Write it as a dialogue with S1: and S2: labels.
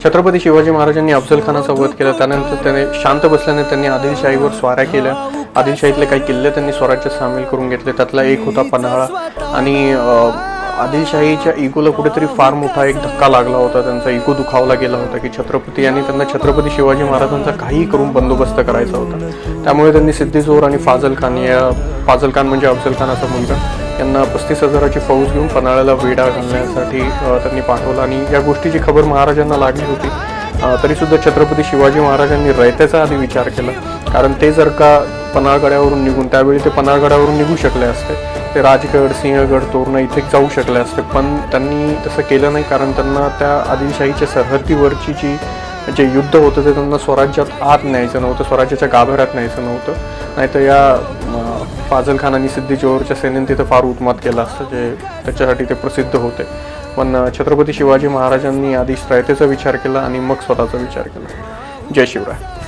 S1: छत्रपती शिवाजी महाराजांनी अफजल खानाचा वध केला. त्यानंतर त्याने शांत बसल्याने त्यांनी आदिलशाहीवर स्वाऱ्या केल्या. आदिलशाहीतले काही किल्ले त्यांनी स्वराज्यात सामील करून घेतले. त्यातला एक होता पन्हाळा. आणि आदिलशाहीच्या इगोला कुठेतरी फार मोठा एक धक्का लागला होता. त्यांचा इगो दुखावला गेला होता की छत्रपती यांनी त्यांना छत्रपती शिवाजी महाराजांचा काही करून बंदोबस्त करायचा होता. त्यामुळे त्यांनी सिद्दीजोर आणि फाजल खान म्हणजे अफजल खानाचा मुलगा यांना 35,000ची फौज घेऊन पन्हाळ्याला वेढा घालण्यासाठी त्यांनी पाठवलं. आणि या गोष्टीची खबर महाराजांना लागली होती. तरीसुद्धा छत्रपती शिवाजी महाराजांनी रयतेचा आधी विचार केला. कारण ते जर का पन्हाळगडावरून निघून, त्यावेळी ते पन्हाळगडावरून निघू शकले असते, ते राजगड, सिंहगड, तोरणा इथे जाऊ शकले असते. पण त्यांनी तसं केलं नाही. कारण त्यांना त्या आदिलशाहीच्या सरहद्दीवरची जे युद्ध होतं ते त्यांना स्वराज्यात आत न्यायचं नव्हतं, स्वराज्याच्या गाभाऱ्यात न्यायचं नव्हतं. नाहीतर या फाजल खान आणि सिद्दीजोहरच्या सेनेने तिथं फार उत्मात केलं असतं, जे त्याच्यासाठी ते प्रसिद्ध होते. पण छत्रपती शिवाजी महाराजांनी आधी रयतेचा विचार केला आणि मग स्वतःचा विचार केला. जय शिवराय.